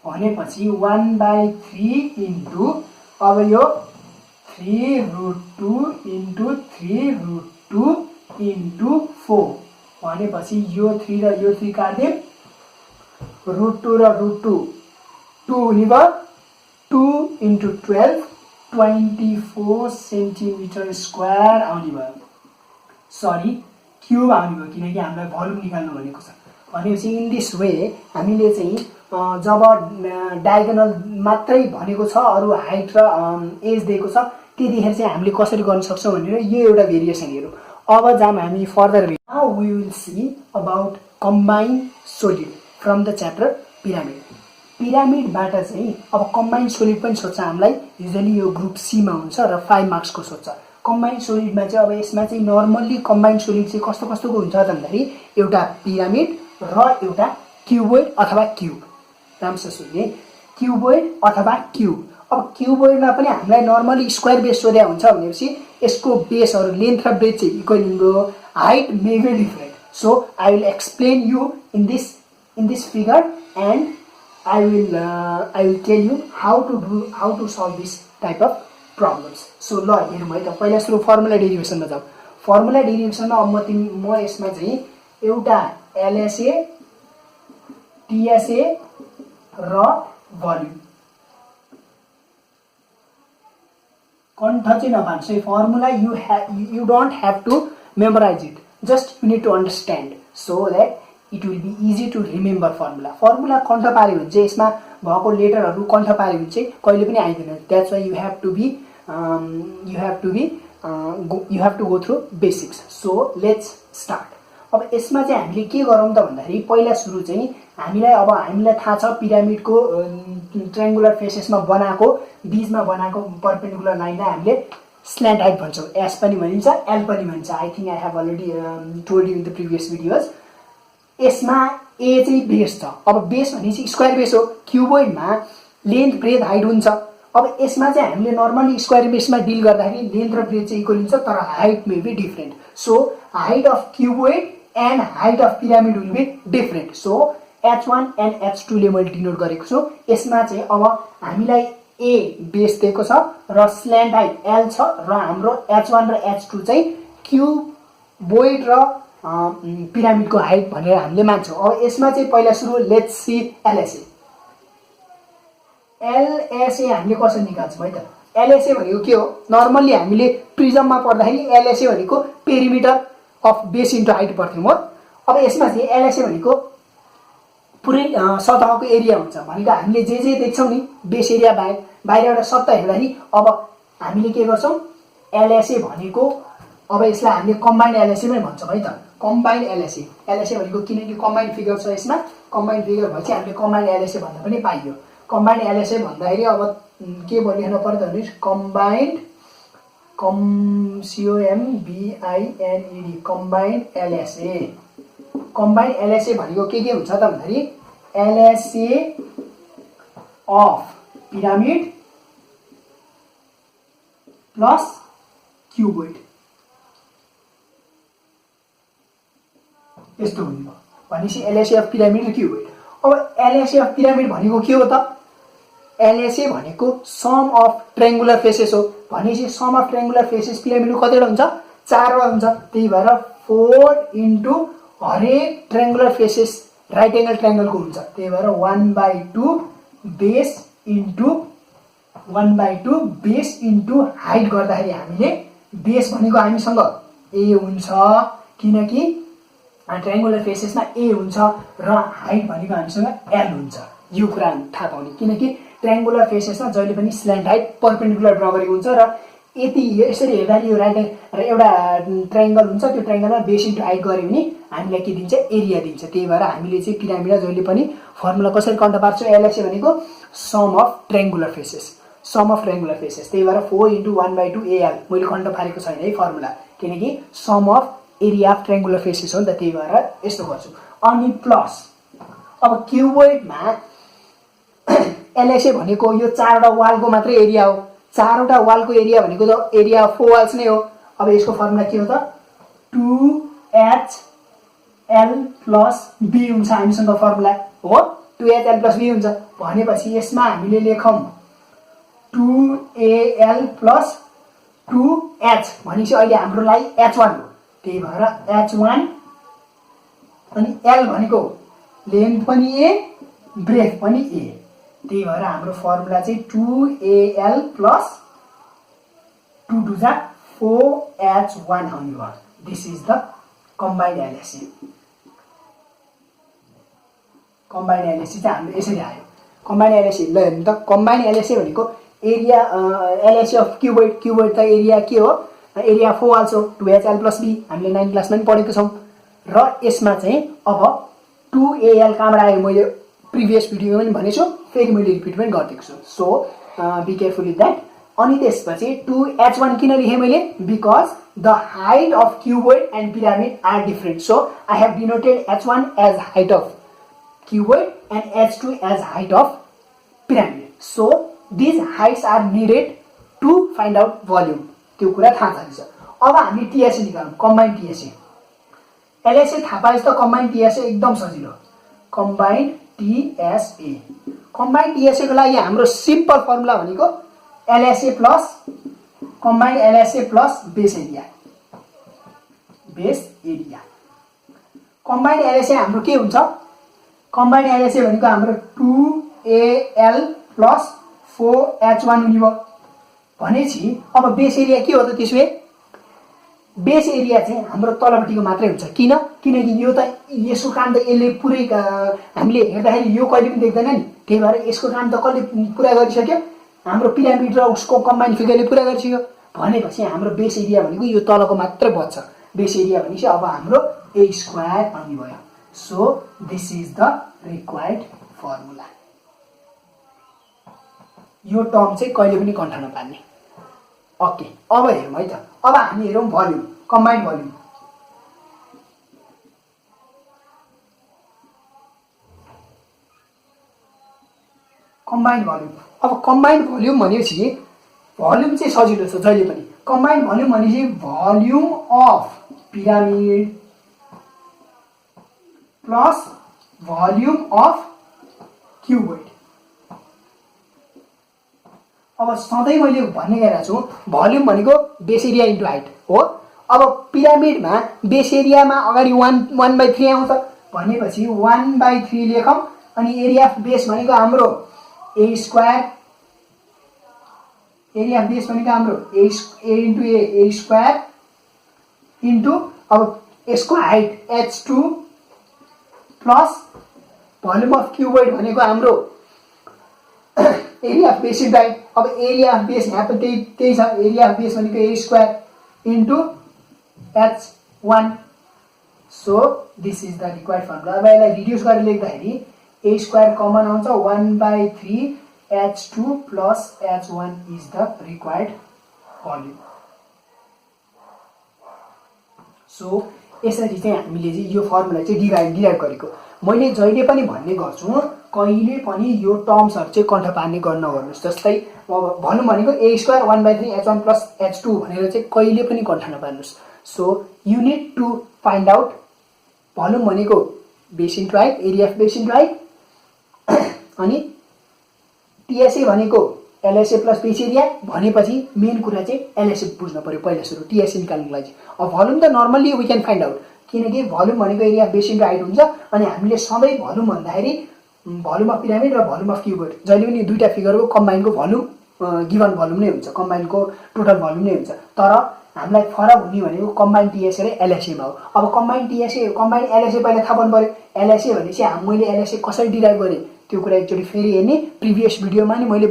भनेपछि 1/3 इन्टु अब यो 3√2 इन्टु 3√2 इन्टु 4 भनेपछि यो 3 र यो 3 काट्दिउँ, √2 र √2 2 हुने भयो, 2 इन्टु 12 24 सेन्टिमिटर स्क्वायर आउने भयो। सरी क्युब आउने भयो किनकि हामीलाई भल्युम निकाल्नु भनेको छ। भनेपछि इन दिस वे हामीले चाहिँ जब डायगोनल मात्रै भनेको छ अरू हाइट र एज दिएको छ त्यतिखेर चाहिँ हामीले कसरी गर्न सक्छौँ भनेर यो एउटा भेरिएसन हेरौँ। अब जाम हामी further now we will see about combined solid from the chapter pyramid. पिरामिडबाट चाहिँ अब कम्बाइन्ड सोलिड पनि सोध्छ हामीलाई, युजली यो ग्रुप सीमा हुन्छ र 5 मार्क्सको सोध्छ। कम्बाइन्ड सोलिडमा चाहिँ अब यसमा चाहिँ नर्मल्ली कम्बाइन्ड सोलिड चाहिँ कस्तो कस्तोको हुन्छ त भन्दाखेरि एउटा पिरामिड र एउटा क्युबोइड अथवा क्युब। राम्रोसँग सुन्ने, क्युबोइड अथवा क्युब। अब क्युबोइडमा पनि हामीलाई नर्मली स्क्वायर बेस सोध्या हुन्छ भनेपछि यसको बेसहरू लेन्थ र ब्रेथ चाहिँ इक्वल हुँदो, height may be different. So I will explain you in this figure and I will tell you how to solve this type of problems. So ल हेरौँ है त, पहिला सुरु फर्मुला डेरिभेसनमा जाउँ। फर्मुला डेरिभेसनमा अब म यसमा चाहिँ एउटा LSA, TSA र भोल्युम कन्ठ चाहिँ नपार्नुहोस् है। Formula you don't have to memorize it, just you need to understand so that it will be easy to remember formula. Formula कन्ठ पार्यो भने चाहिँ यसमा भएको लेटरहरू कन्ठ पार्यो भने चाहिँ कहिले पनि आइदैन। That's why you have to go through basics. So let's start. अब यसमा चाहिँ हामीले के गरौँ त भन्दाखेरि पहिला सुरु चाहिँ हामीलाई थाहा छ पिरामिडको ट्रायंगुलर फेसेसमा बनाएको बीचमा बनाएको परपेन्डिकुलर लाइनलाई हामीले स्ल्यान्ट हाइट भन्छौँ। एस पनि भनिन्छ, एल पनि भनिन्छ। I think I have already told you in the previous videos. यसमा ए चाहिँ बेस छ। अब बेस भनेपछि स्क्वायर बेस हो। क्युबोइडमा लेन्थ ब्रेथ हाइट हुन्छ। अब यसमा चाहिँ हामीले नर्मली स्क्वायर बेसमा डिल गर्दाखेरि लेन्थ र ब्रेथ चाहिँ इक्वल हुन्छ, तर height may be different. So height of cuboid and height of pyramid will be different. So H1 and H2 ले मैले डिनोट गरेको छु। यसमा चाहिँ अब हामीलाई ए बेस दिएको छ र स्ल्यान्ट हाइट एल छ र हाम्रो H1 र H2 चाहिँ क्युबोइड र पिरामिडको हाइट भनेर हामीले मान्छौँ। अब यसमा चाहिँ पहिला सुरु लेट्स सी एलएसए। एलएसए हामीले कसरी निकाल्छौँ है त। एलएसए भनेको के हो? नर्मल्ली हामीले प्रिजममा पढ्दाखेरि एलएसए भनेको perimeter of base into height पढ्थ्यौँ हो। अब यसमा चाहिँ एलएसए भनेको पुरै सतहको एरिया हुन्छ। भनेको हामीले जे देख्छौँ नि बेस एरिया बाहिर एउटा सतह हेर्दाखेरि अब हामीले के गर्छौँ, एलएसए भनेको अब यसलाई हामीले कम्बाइन्ड एलएसए नै भन्छौँ है त। कम्बाइन्ड एलएसए भनेको किनकि कम्बाइन्ड फिगर छ यसमा, कम्बाइन्ड फिगर भएपछि हामीले कम्बाइन्ड एलएसए भन्दा पनि पाइयो। कम्बाइन्ड एलएसए भन्दाखेरि अब के लेख्नु पर्यो त भने combined combined LSA. Combined LSA भनेको के हुन्छ त भन्दाखेरि LSA of pyramid plus cuboid यस्तो हुने भयो भनेपछि एलएसए अफ पिरामिड र क्युबोइड। अब एलएसए अफ पिरामिड भनेको के हो त? एलएसए भनेको सम अफ ट्रायंगुलर फेसेस हो। भनेपछि सम अफ ट्रायंगुलर फेसेस पिरामिडको कतिवटा हुन्छ? 4 वटा हुन्छ। त्यही भएर 4 इन्टु हरेक ट्रायंगुलर फेसेस राइट एंगल ट्रायंगलको हुन्छ। त्यही भएर 1/2 बेस इन्टु हाइट गर्दाखेरि हामीले बेस भनेको हामीसँग ए हुन्छ किनकि ट्रायंगुलर फेसेसमा ए हुन्छ र हाइट भनेको हामीसँग एल हुन्छ। यो कुरा थाहा पाउने किनकि ट्रायंगुलर फेसेसमा जहिले पनि स्ल्यान्ट हाइट परपेन्डिकुलर ड्रा गरेको हुन्छ र यति यसरी हेर्दा यो राइट एउटा ट्रायंगल हुन्छ। त्यो ट्रायंगलमा बेस इन्टु हाइट गर्यो भने हामीलाई के दिन्छ? एरिया दिन्छ। त्यही भएर हामीले चाहिँ पिरामिडलाई जहिले पनि फर्मुला कसरी कन्ट पार्छौँ? एलएसए भनेको सम अफ ट्रायंगुलर फेसेस। त्यही भएर 4 इन्टु 1/2 एएल मैले कन्ट पारेको छैन है फर्मुला, किनकि sum of area of triangular faces हो नि त। त्यही भएर यस्तो गर्छु। अनि प्लस अब क्युबोइडमा एलएसए भनेको यो 4वटा वालको मात्रै एरिया हो। 4वटा वालको एरिया भनेको त एरिया अफ 4 वाल्स नै हो। अब यसको फर्मुला के हो त? 2HL प्लस बी हुन्छ हामीसँग फर्मुला हो। 2HL प्लस बी हुन्छ भनेपछि यसमा हामीले लेखौँ 2AL प्लस 2H भनेपछि अहिले हाम्रो लागि H1 हो। त्यही भएर H1 अनि L भनेको लेन्थ पनि ए ब्रेथ पनि ए। त्यही भएर हाम्रो फर्मुला चाहिँ 2AL प्लस 2 2 जा 4H1 आउने भयो। This is the combined LSA. Combined LSA चाहिँ हाम्रो यसरी आयो। कम्बाइन्ड एलएसए ल हेर्नु त। कम्बाइन्ड एलएसए भनेको एरिया एलएसए अफ क्युबोइड त एरिया के हो? Area four also 2HL + B हामीले 9 क्लासमा पनि पढेको छौँ। र यसमा चाहिँ अब 2AL कहाँबाट आयो मैले प्रिभियस भिडियोमा पनि भनेछु, फेरि मैले रिपिट पनि गरिदिएको छु। So be careful with that. अनि त्यसपछि 2H1 किन लेखेँ मैले? Because the height of cuboid and pyramid are different. So I have denoted H1 as height of cuboid and H2 as height of pyramid. So these heights are needed to find out volume. त्यो कुरा थाहा छ। अब हामी TSA निकालौँ, combined TSA. LSA थाहा पाएपछि त कम्बाइन्ड टिएसए एकदम सजिलो। कम्बाइन्ड टिएसए, कम्बाइन्ड टिएसए को लागि हाम्रो सिम्पल फर्मुला भनेको LSA plus combined LSA plus base area. Base area combined LSA हाम्रो के हुन्छ? कम्बाइन्ड एलएसए भनेको हाम्रो 2AL + 4H1 हुने भयो भनेपछि अब बेस एरिया के हो त? त्यसो भए बेस एरिया चाहिँ हाम्रो तलपट्टिको मात्रै हुन्छ। किनकि यो त यसको काम त यसले पुरै हामीले हेर्दाखेरि यो कहिले पनि देख्दैन नि। त्यही भएर यसको काम त कसले पुरा गरिसक्यो? हाम्रो पिरामिड र उसको कम्बाइन्ड फिगरले पुरा गरिसक्यो। भनेपछि हाम्रो बेस एरिया भनेको यो तलको मात्रै बच्छ। बेस एरिया भनेपछि अब हाम्रो A² आउने भयो। So this is the required formula. यो टर्म चाहिँ कहिले पनि कन्ठ नपार्ने। ओके, अब हेरौँ है त। अब हामी हेरौँ volume, combined volume. Combined volume, अब कम्बाइन्ड भोल्युम भनेपछि भोल्युम चाहिँ सजिलो छ जहिले पनि। कम्बाइन्ड भोल्युम भनेपछि volume of pyramid plus volume of cuboid. अब सधैँ मैले भन्ने गरिरहेको छु भोल्युम भनेको बेस एरिया इन्टु हाइट हो। अब पिरामिडमा बेस एरियामा अगाडि 1/3 आउँछ भनेपछि 1/3 लेखौँ। अनि एरिया अफ बेस भनेको हाम्रो A², एरिया अफ बेस भनेको हाम्रो A² इन्टु अब यसको height H2 plus volume of cuboid भनेको हाम्रो area of base into height. अब एरिया अफ बेस यहाँ पनि त्यही छ। एरिया अफ बेस भनेको A² into H1। So this is the required formula. अब यसलाई रिड्युस गरेर लेख्दाखेरि A² कमन आउँछ 1/3 H2 plus H1 is the required volume. So यसरी चाहिँ हामीले चाहिँ यो फर्मुला चाहिँ डिराइभ गरेको। मैले जहिले पनि भन्ने गर्छु कहिले पनि यो टर्म्सहरू चाहिँ कन्ठ पार्ने गर्न नगर्नुहोस्। जस्तै अब भनौँ भनेको A² 1/3 H1 प्लस H2 भनेर चाहिँ कहिले पनि कन्ठ नपार्नुहोस्। So you need to find out volume भनेको base into height, area of base into height. अनि टिएसए भनेको एलएसए प्लस बेस एरिया भनेपछि मेन कुरा चाहिँ एलएसए बुझ्नु पर्यो पहिला सुरु टिएसए निकाल्नुको लागि। अब भोल्युम त normally we can find out, किनकि भोल्युम भनेको area of base into height हुन्छ। अनि हामीले सधैँ भोल्युम भन्दाखेरि भोल्युम अफ पिरामिड र भोल्युम अफ क्युबोइड जहिले पनि दुईटा फिगरको कम्बाइनको भोल्युम गिभन भोल्युम नै हुन्छ, कम्बाइनको टोटल भोल्युम नै हुन्छ। तर हामीलाई फरक हुने भनेको कम्बाइन्ड टिएसए र एलएसएमा हो। अब कम्बाइन्ड टिएसए कम्बाइन्ड एलएसए पहिला थाहा पाउनु पर्यो। एलएसए भनेपछि मैले एलएसए कसरी डिराइभ गरेँ त्यो कुरा एकचोटि फेरि हेर्ने। प्रिभियस भिडियोमा नि मैले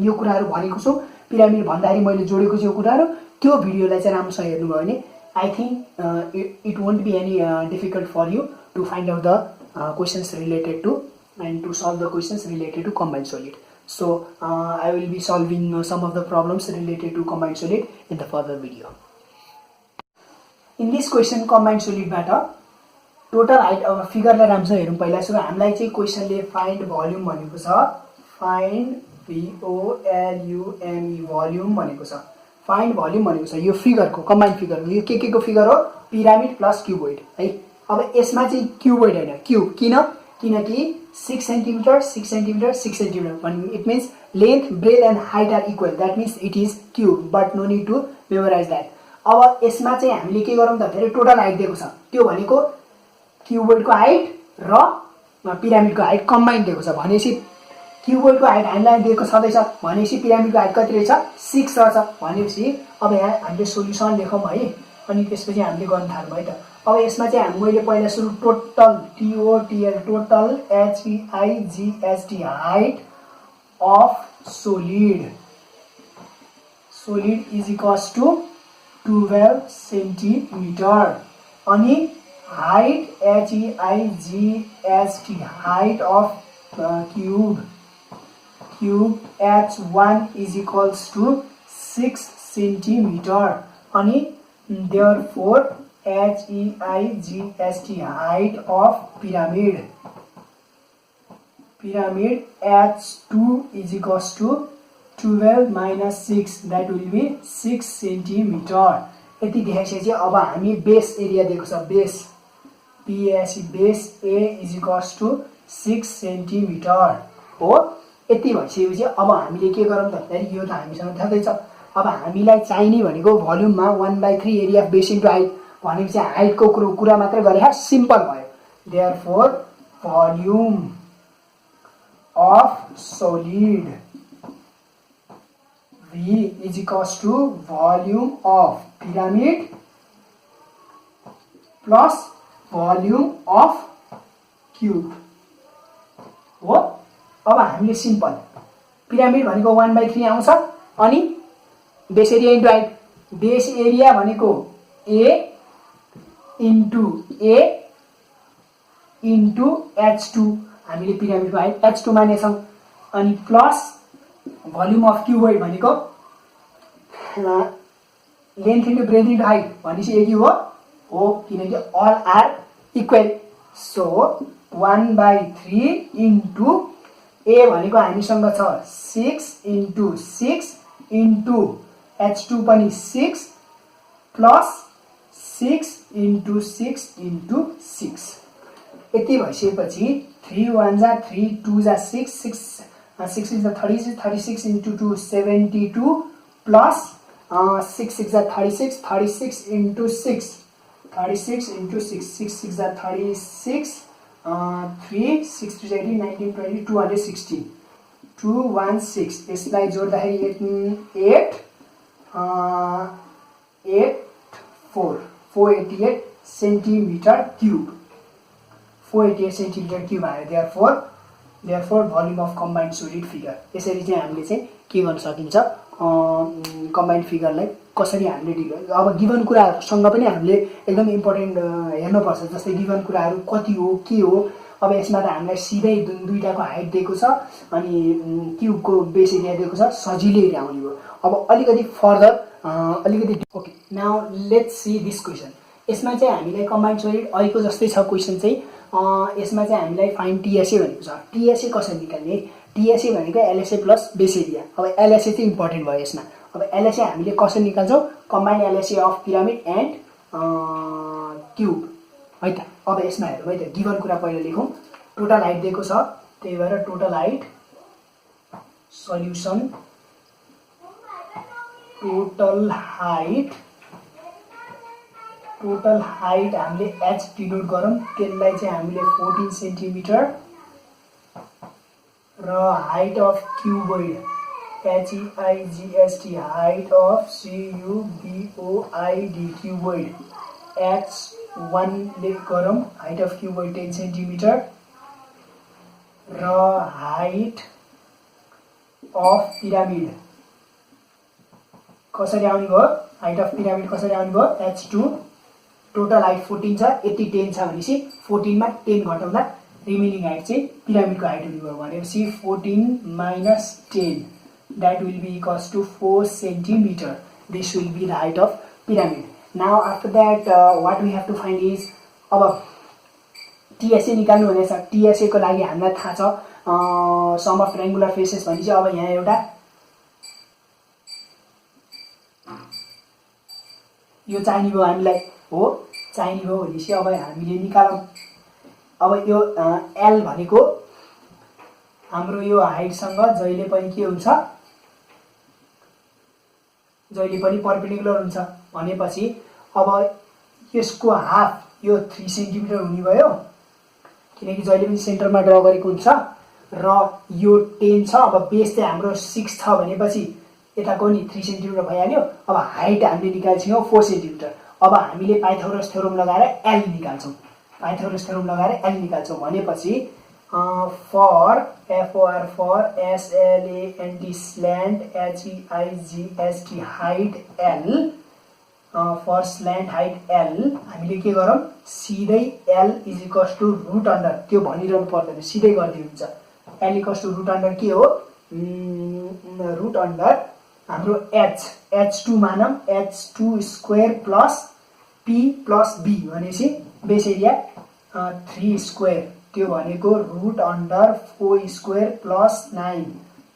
यो कुराहरू भनेको छु। पिरामिड भन्दाखेरि मैले जोडेको छु यो कुराहरू। त्यो भिडियोलाई चाहिँ राम्रोसँग हेर्नुभयो भने I think it won't be any difficult for you to find out the questions related to and to solve the questions related to combined solid. So I will be solving some of the problems related to combined solid in the further video. In this question combined solid बाट total height अब फिगरलाई राम्रोसँग हेरौँ पहिला। So हामीलाई चाहिँ क्वेसनले find volume भनेको छ, find VOLUME volume भनेको छ। फाइन्ड भोल्युम भनेको छ यो फिगरको कम्बाइन्ड फिगरको यो के को फिगर हो? पिरामिड प्लस क्युबोइड है। अब यसमा चाहिँ क्युबोइड हैन, क्युब किनकि 6 centimetre 6 centimetre 6 centimetre it means length breadth and height are equal, that means it is cube but no need to memorise that. अब यसमा चाहिँ हामीले के गरौँ त धेरै टोटल हाइट दिएको छ, त्यो भनेको क्युबोइडको हाइट र पिरामिडको हाइट कम्बाइन्ड दिएको छ भनेपछि क्युबोइडको हाइट हामीलाई दिएको छँदैछ भनेपछि पिरामिडको हाइट कति रहेछ 6 रहेछ भनेपछि अब यहाँ हामीले सोल्युसन लेखौँ है। अनि त्यसपछि हामीले गर्न थाल्यौँ है त। अब यसमा चाहिँ मैले पहिला सुरु total TOTL total HEIGHT height of solid is equals to 12 centimetre. अनि height HEIGST height of cube H1 is equals to 6 centimeter. अनि therefore HEIGST height of pyramid H2 is equals to 12 minus 6 that will be 6 centimeter. यति देखाइसकेपछि अब हामी base area दिएको छ base BAC base A is equals to 6 centimeter हो। यति भइसकेपछि अब हामीले के गरौँ त भन्दाखेरि यो त हामीसँग थाहै छ। अब हामीलाई चाहिने भनेको भोल्युममा 1/3 area of base into height भनेपछि हाइटको कुरा मात्रै गरे सिम्पल भयो। Therefore volume of solid V is equals to volume of pyramid plus volume of cube हो। अब हामीले सिम्पल पिरामिड भनेको 1/3 आउँछ अनि base area into height base area भनेको A into A into H2 हामीले पिरामिडको हाइट H2 मानेछौँ अनि प्लस भोल्युम अफ क्युबोइड भनेको length into breadth into height भनेपछि एक हो किनकि all are equal. So 1/3 into A भनेको हामीसँग छ 6 इन्टु 6 इन्टु H2 पनि 6 प्लस 6 इन्टु 6 इन्टु 6 यति भइसकेपछि 3 1 जा 3 2 जा 6 6 is 36 into 2 72 plus 6 6 is 36 36 into 6 36 into 6 6 6 is 36 3 6 3 18 19 20 216 216 यसलाई जोड्दाखेरि 8 488 सेन्टिमिटर क्यूब 488 सेन्टिमिटर क्यूब आयो। Therefore volume of combined solid figure. यसरी चाहिँ हामीले चाहिँ के गर्न सकिन्छ कम्बाइन्ड फिगरलाई कसरी हामीले डिल अब गिभन कुराहरूसँग पनि हामीले एकदम इम्पोर्टेन्ट हेर्नुपर्छ। जस्तै गिभन कुराहरू कति हो के हो। अब यसमा त हामीलाई सिधै दुईटाको हाइट दिएको छ अनि क्युबको बेस एरिया दिएको छ सजिलै आउने भयो। अब अलिकति फर्दर अलिकति okay now let's see this question. यसमा चाहिँ हामीलाई कम्बाइन्ड सोलिड अहिलेको जस्तै छ क्वेसन चाहिँ यसमा चाहिँ हामीलाई फाइन टिएसए भनेको छ। टिएसए कसरी निकाल्ने टिएसए भनेको एलएसए प्लस बेस एरिया। अब एलएसए चाहिँ इम्पोर्टेन्ट भयो यसमा। अब एलएसए हामीले कसरी निकाल्छौँ combined LSA of pyramid and cube है त। अब यसमा हेरौँ है त गिभन कुरा पहिला लेखौँ। टोटल हाइट दिएको छ त्यही भएर total height solution total height हामीले H डिनोट गरौँ त्यसलाई चाहिँ हामीले 14 सेन्टिमिटर र height of cuboid HEIGST height of CUBOID cuboid H1 लेख गरौँ हाइट अफ क्युबोइड 10 सेन्टिमिटर र हाइट अफ पिरामिड कसरी आउने भयो हाइट अफ पिरामिड कसरी आउने भयो H2 टोटल हाइट 14 छ यति 10 छ भनेपछि 14 मा 10 घटाउँदा रिमेनिङ हाइट चाहिँ पिरामिडको हाइट हुने भयो भनेपछि 14 minus 10 that will be equals to 4 centimeter. This will be the height of pyramid. Now after that what we have to find is अब TSA निकाल्नु भनेछ। TSA को लागि हामीलाई थाहा छ सम अफ ट्रायंगुलर फेसेस भनेपछि अब यहाँ एउटा यो चाहिने भयो हामीलाई हो चाहिने भयो भनेपछि अब हामीले निकालौँ। अब यो L भनेको हाम्रो यो हाइटसँग जहिले पनि के हुन्छ जहिले पनि परपेन्डिकुलर हुन्छ भनेपछि अब यसको हाफ यो 3 सेन्टिमिटर हुने भयो किनकि जहिले पनि सेन्टरमा ड्रा गरेको हुन्छ र यो 10 छ। अब बेस चाहिँ हाम्रो 6 छ भनेपछि यताको नि 3 सेन्टिमिटर भइहाल्यो। अब हाइट हामीले निकाल्छौँ 4 सेन्टिमिटर। अब हामीले पाइथागोरस थ्योरम लगाएर L निकाल्छौँ भनेपछि for SLANT HEIGST height L for slant height L हामीले के गरौँ सिधै L is equals to root under त्यो भनिरहनु पर्दैन सिधै गरिदिनु हुन्छ L equals to root under के हो रुट अन्डर हाम्रो h2 मानौँ h2 square plus p plus b भनेपछि बेस एरिया 3 स्क्वायर त्यो भनेको रुट अन्डर 4 स्क्वायर प्लस 9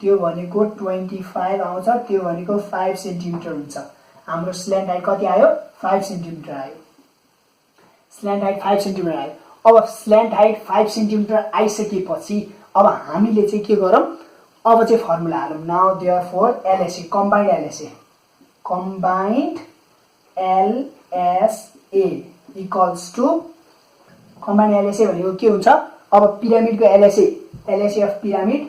त्यो भनेको 25 आउँछ त्यो भनेको 5 सेन्टिमिटर हुन्छ हाम्रो स्ल्यान्ट हाइट कति आयो 5 सेन्टिमिटर आयो स्ल्यान्ट हाइट 5 सेन्टिमिटर आयो अब स्ल्यान्ट हाइट 5 सेन्टिमिटर आइसकेपछि अब हामीले चाहिँ के गरौँ अब चाहिँ फर्मुला हालौँ now therefore LSA combined LSA equals to combined LSA भनेको के हुन्छ अब पिरामिडको LSA of pyramid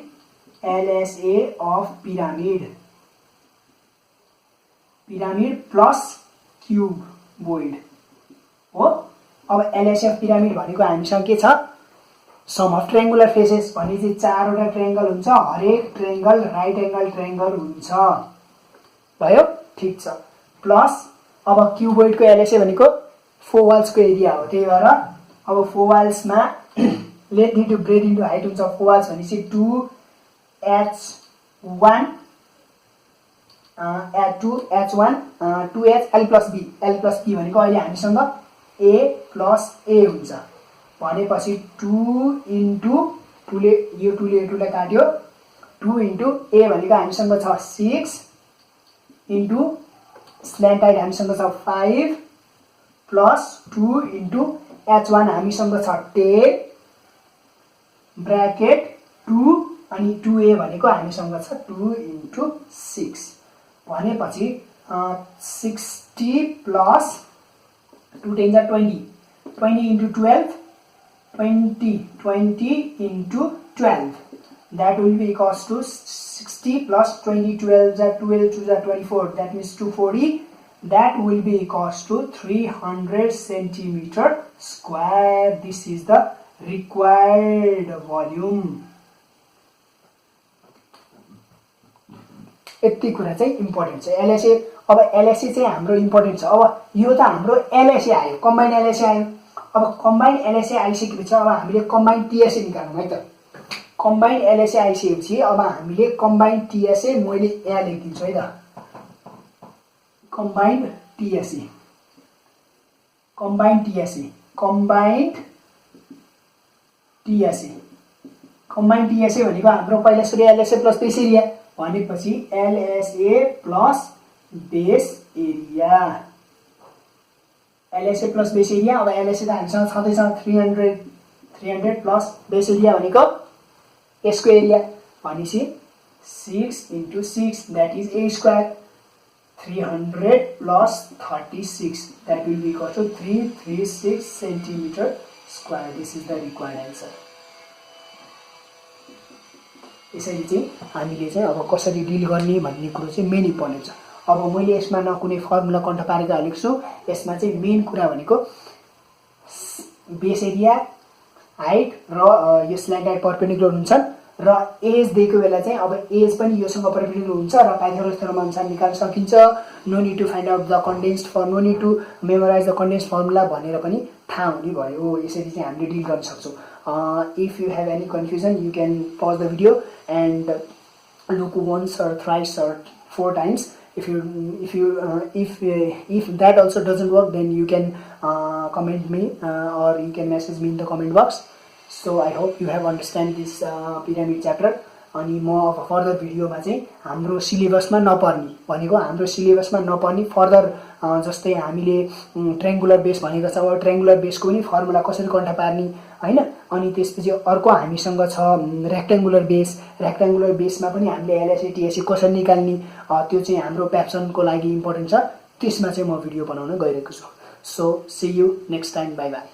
pyramid plus cuboid हो अब एलएसए अफ पिरामिड भनेको हामीसँग के छ सम अफ ट्रायंगुलर फेसेस भनेपछि चारवटा ट्रायंगल हुन्छ हरेक ट्रायंगल राइट एंगल ट्रायंगल हुन्छ भयो ठीक छ प्लस अब क्युबोइडको एलएसए भनेको फोर वाल्सको एरिया हो त्यही भएर अब फोर वाल्समा length into breadth into height हुन्छ फोर वाल्स भनेपछि 2h1 L प्लस बी भनेको अहिले हामीसँग a प्लस a हुन्छ भनेपछि 2 इन्टु 2ले यो 2ले 2लाई काट्यो 2 इन्टु a भनेको हामीसँग छ 6 इन्टु स्ल्यान्ट हाइट हामीसँग छ 5 प्लस 2 इन्टु h1 हामीसँग छ 10 ब्र्याकेट 2 अनि 2a भनेको हामीसँग छ 2 इन्टु 6 भनेपछि 60 प्लस 2 10 जा 20 into 12 20 into 12 that will be equals to 60 plus 20 12 2 जा 24 that means 240 that will be equals to 300 centimeter square this is the required volume यति कुरा चाहिँ इम्पोर्टेन्ट छ एलएसए अब एलएसए चाहिँ हाम्रो इम्पोर्टेन्ट छ अब यो त हाम्रो एलएसए आयो कम्बाइन्ड एलएसए आयो अब कम्बाइन्ड एलएसए आइसकेपछि अब हामीले कम्बाइन्ड टीएसए निकाल्नु है त कम्बाइन्ड एलएसए आइसकेपछि अब हामीले कम्बाइन्ड टीएसए मैले यहाँ लेखिदिन्छु है त कम्बाइन्ड टीएसए भनेको हाम्रो पहिला सुरु एलएसए प्लस बेस एरिया भनेपछि LSA plus base area LSA plus base area अब एलएसए त हामीसँग छँदैछ 300 प्लस बेस एरिया भनेको यसको एरिया भनेपछि 6 into 6 that is a square 300 plus 36 that will be equal to 336 centimetre square this is the required answer यसरी चाहिँ हामीले चाहिँ अब कसरी डिल गर्ने भन्ने कुरो चाहिँ मेन इम्पोर्टेन्ट छ अब मैले यसमा न कुनै फर्मुला कन्ठ पारेर हालेको छु यसमा चाहिँ मेन कुरा भनेको बेस एरिया हाइट र यो स्ल्यान्ट हाइट परपेन्डिकुलर हुन्छन् र एज दिएको बेला चाहिँ अब एज पनि योसँग परपेन्डिकुलर हुन्छ र पाइथागोरस थ्योरम अनुसार निकाल्न सकिन्छ no need to find out the condensed form no need to memorize the condensed formula भनेर पनि थाहा हुने भयो यसरी चाहिँ हामीले डिल गर्न सक्छौँ if you have any confusion you can pause the video and look once or thrice or 4 times if that also doesn't work then you can comment me or you can message me in the comment box so I hope you have understand this pyramid chapter अनि म अब further भिडियोमा चाहिँ हाम्रो सिलेबसमा नपर्ने भनेको हाम्रो सिलेबसमा नपर्ने फर्दर जस्तै हामीले ट्रायंगुलर बेस भनेको छ अब ट्रायंगुलर बेसको पनि फर्मुला कसरी कन्ठा पार्ने हैन अनि त्यसपछि अर्को हामीसँग छ रेक्ट्याङ्गुलर बेसमा पनि हामीले एलएसए टीएसए कसरी निकाल्ने त्यो चाहिँ हाम्रो प्याप्सनको लागि इम्पोर्टेन्ट छ त्यसमा चाहिँ म भिडियो बनाउन गइरहेको छु so see you next time bye by